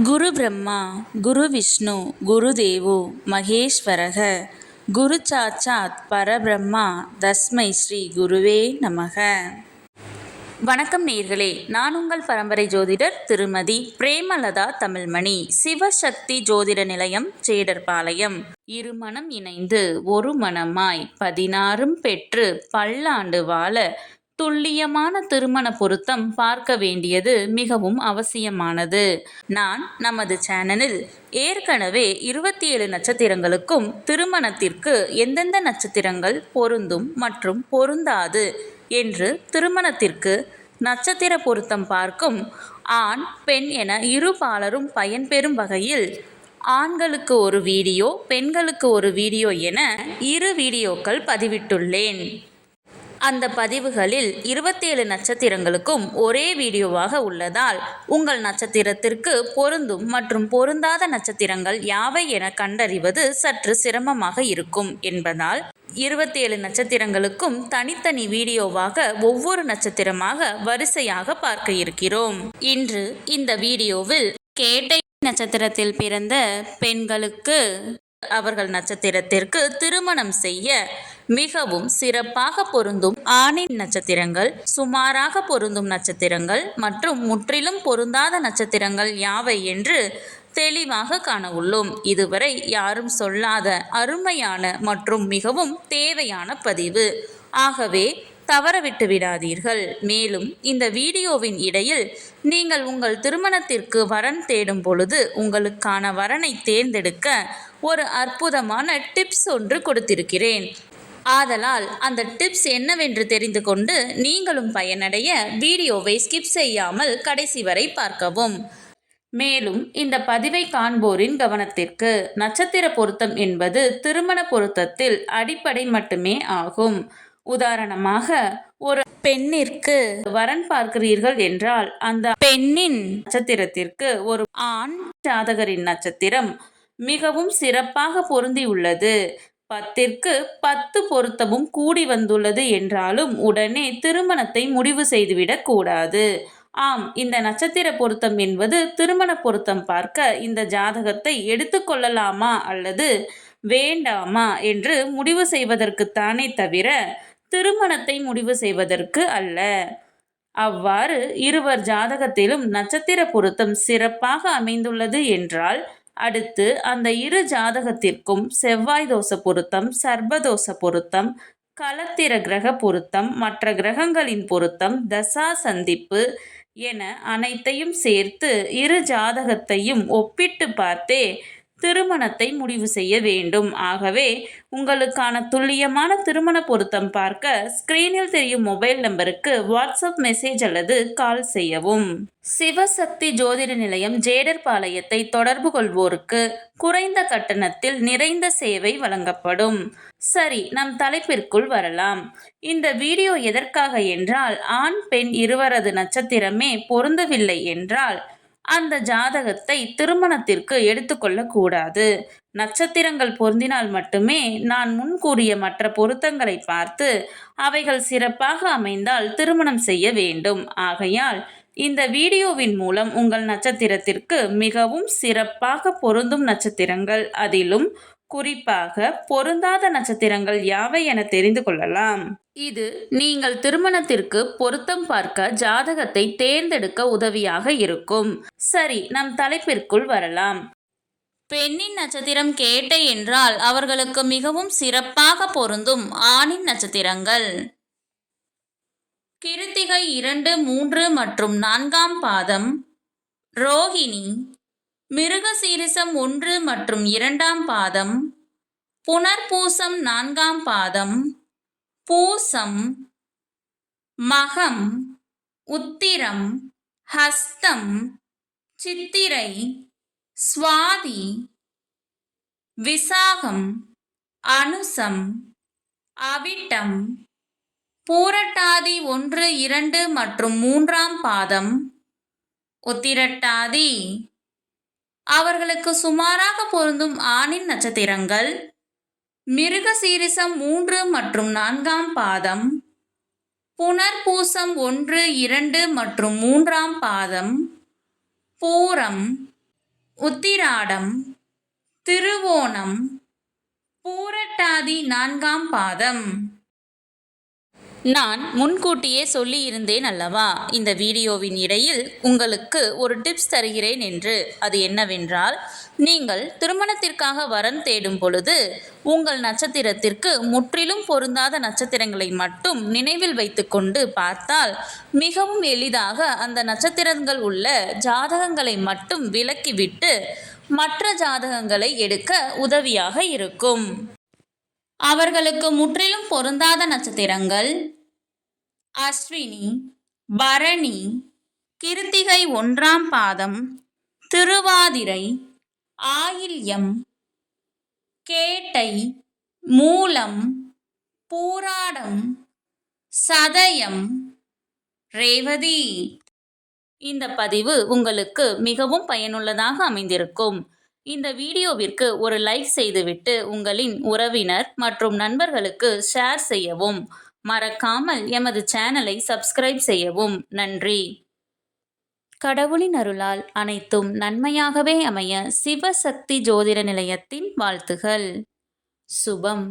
குரு பிரம்மா குரு விஷ்ணு குரு தேவோ மகேஸ்வரக குரு சாட்சாத் பரபிரம்மா தஸ்மை ஸ்ரீ குருவே நமக. வணக்கம் நேயர்களே, நான் உங்கள் பரம்பரை ஜோதிடர் திருமதி பிரேமலதா தமிழ்மணி. சிவசக்தி ஜோதிட நிலையம், ஜேடர்பாளையம். இருமனம் இணைந்து ஒரு மனமாய் 16 பெற்று பல்லாண்டு வாழ துல்லியமான திருமண பொருத்தம் பார்க்க வேண்டியது மிகவும் அவசியமானது. நான் நமது சேனலில் ஏற்கனவே 27 நட்சத்திரங்களுக்கும் திருமணத்திற்கு எந்தெந்த நட்சத்திரங்கள் பொருந்தும் மற்றும் பொருந்தாது என்று திருமணத்திற்கு நட்சத்திர பொருத்தம் பார்க்கும் ஆண் பெண் என இரு பாலரும் பயன்பெறும் வகையில் ஆண்களுக்கு ஒரு வீடியோ, பெண்களுக்கு ஒரு வீடியோ என 2 வீடியோக்கள் பதிவிட்டுள்ளேன். அந்த பதிவுகளில் 27 நட்சத்திரங்களுக்கும் ஒரே வீடியோவாக உள்ளதால் உங்கள் நட்சத்திரத்திற்கு பொருந்தும் மற்றும் பொருந்தாத நட்சத்திரங்கள் யாவை என கண்டறிவது சற்று சிரமமாக இருக்கும் என்பதால் 27 நட்சத்திரங்களுக்கும் தனித்தனி வீடியோவாக ஒவ்வொரு நட்சத்திரமாக வரிசையாக பார்க்க இருக்கிறோம். இன்று இந்த வீடியோவில் கேட்டை நட்சத்திரத்தில் பிறந்த பெண்களுக்கு அவர்கள் நட்சத்திரத்திற்கு திருமணம் செய்ய மிகவும் சிறப்பாக பொருந்தும் ஆணின் நட்சத்திரங்கள், சுமாராக பொருந்தும் நட்சத்திரங்கள் மற்றும் முற்றிலும் பொருந்தாத நட்சத்திரங்கள் யாவை என்று தெளிவாக காண உள்ளோம். இதுவரை யாரும் சொல்லாத அருமையான மற்றும் மிகவும் தேவையான பதிவு. ஆகவே தவறவிட்டு விடாதீர்கள். மேலும் இந்த வீடியோவின் இடையில் நீங்கள் உங்கள் திருமணத்திற்கு வரன் தேடும் பொழுது உங்களுக்கான வரனை தேர்ந்தெடுக்க ஒரு அற்புதமான டிப்ஸ் ஒன்று கொடுத்திருக்கிறேன். ஆதலால் அந்த டிப்ஸ் என்னவென்று தெரிந்து கொண்டு நீங்களும் பயனடைய வீடியோவை ஸ்கிப் செய்யாமல் கடைசி வரை பார்க்கவும். மேலும் இந்த பதிவை காண்போரின் கவனத்திற்கு, நட்சத்திர பொருத்தம் என்பது திருமண பொருத்தத்தில் அடிப்படை மட்டுமே ஆகும். உதாரணமாக, ஒரு பெண்ணிற்கு வரன் பார்க்கிறீர்கள் என்றால் அந்த பெண்ணின் நட்சத்திரத்திற்கு ஒரு ஆண் ஜாதகரின் நட்சத்திரம் மிகவும் சிறப்பாக பொருந்தியுள்ளது, 10ற்கு 10 பொருத்தமும் கூடி வந்துள்ளது என்றாலும் உடனே திருமணத்தை முடிவு செய்துவிடக் கூடாது. ஆம், இந்த நட்சத்திர பொருத்தம் என்பது திருமண பொருத்தம் பார்க்க இந்த ஜாதகத்தை எடுத்துக்கொள்ளலாமா அல்லது வேண்டாமா என்று முடிவு செய்வதற்குத்தானே தவிர திருமணத்தை முடிவு செய்வதற்கு அல்ல. அவ்வாறு இருவர் ஜாதகத்திலும் நட்சத்திர பொருத்தம் சிறப்பாக அமைந்துள்ளது என்றால் அடுத்து அந்த இரு ஜாதகத்திற்கும் செவ்வாய் தோஷ பொருத்தம், சர்ப்பதோஷ பொருத்தம், களத்திர கிரக பொருத்தம், மற்ற கிரகங்களின் பொருத்தம், தசா சந்திப்பு என அனைத்தையும் சேர்த்து இரு ஜாதகத்தையும் ஒப்பிட்டு பார்த்தே திருமணத்தை முடிவு செய்ய வேண்டும். ஆகவே உங்களுக்கான துல்லியமான திருமண பொருத்தம் பார்க்க ஸ்கிரீனில் தெரியும் மொபைல் நம்பருக்கு வாட்ஸ்அப் மெசேஜ் அல்லது கால் செய்யவும். சிவசக்தி ஜோதிட நிலையம், ஜேடர்பாளையத்தை தொடர்பு கொள்வோருக்கு குறைந்த கட்டணத்தில் நிறைந்த சேவை வழங்கப்படும். சரி, நம் தலைப்பிற்குள் வரலாம். இந்த வீடியோ எதற்காக என்றால், ஆண் பெண் இருவரது நட்சத்திரமே பொருந்தவில்லை என்றால் அந்த ஜாதகத்தை திருமணத்திற்கு எடுத்துக்கொள்ளக்கூடாது. நட்சத்திரங்கள் பொருந்தினால் மட்டுமே நான் முன் கூறிய மற்ற பொருத்தங்களை பார்த்து அவைகள் சிறப்பாக அமைந்தால் திருமணம் செய்ய வேண்டும். ஆகையால் இந்த வீடியோவின் மூலம் உங்கள் நட்சத்திரத்திற்கு மிகவும் சிறப்பாக பொருந்தும் நட்சத்திரங்கள், அதிலும் குறிப்பாக பொருந்தாத நட்சத்திரங்கள் யாவை என தெரிந்து கொள்ளலாம். இது நீங்கள் திருமணத்திற்கு பொருத்தம் பார்க்க ஜாதகத்தை தேர்ந்தெடுக்க உதவியாக இருக்கும். சரி, நம் தலைப்பிற்குள் வரலாம். பெண்ணின் நட்சத்திரம் கேட்டை என்றால் அவர்களுக்கு மிகவும் சிறப்பாக பொருந்தும் ஆணின் நட்சத்திரங்கள் கிருத்திகை 2, 3 மற்றும் 4ஆம் பாதம், ரோகிணி, மிருகசீரிசம் 1 மற்றும் 2ஆம் பாதம், புனர்பூசம் 4ஆம் பாதம், பூசம், மகம், உத்திரம், ஹஸ்தம், சித்திரை, சுவாதி, விசாகம், அனுசம், அவிட்டம், பூரட்டாதி 1, 2 மற்றும் 3ஆம் பாதம், உத்திரட்டாதி அவர்களுக்கு சுமாராக பொருந்தும் ஆணின் நட்சத்திரங்கள் மிருகசீரிசம் 3 மற்றும் 4ஆம் பாதம், புனர்பூசம் 1, 2 மற்றும் 3ஆம் பாதம், பூரம், உத்திராடம், திருவோணம், பூரட்டாதி 4ஆம் பாதம். நான் முன்கூட்டியே சொல்லியிருந்தேன் அல்லவா, இந்த வீடியோவின் இடையில் உங்களுக்கு ஒரு டிப்ஸ் தருகிறேன் என்று. அது என்னவென்றால், நீங்கள் திருமணத்திற்காக வரன் தேடும் பொழுது உங்கள் நட்சத்திரத்திற்கு முற்றிலும் பொருந்தாத நட்சத்திரங்களை மட்டும் நினைவில் வைத்துக்கொண்டு பார்த்தால் மிகவும் எளிதாக அந்த நட்சத்திரங்கள் உள்ள ஜாதகங்களை மட்டும் விலக்கிவிட்டு மற்ற ஜாதகங்களை எடுக்க உதவியாக இருக்கும். அவர்களுக்கு முற்றிலும் பொருந்தாத நட்சத்திரங்கள் அஸ்வினி, பரணி, கிருத்திகை 1ஆம் பாதம், திருவாதிரை, ஆயில்யம், கேட்டை, மூலம், பூராடம், சதயம், ரேவதி. இந்த பதிவு உங்களுக்கு மிகவும் பயனுள்ளதாக அமைந்திருக்கும். இந்த வீடியோவிற்கு ஒரு லைக் செய்துவிட்டு உங்களின் உறவினர் மற்றும் நண்பர்களுக்கு ஷேர் செய்யவும். மறக்காமல் எமது சேனலை சப்ஸ்கிரைப் செய்யவும். நன்றி. கடவுளின் அருளால் அனைத்தும் நன்மையாகவே அமைய சிவசக்தி ஜோதிட நிலையத்தின் வாழ்த்துகள். சுபம்.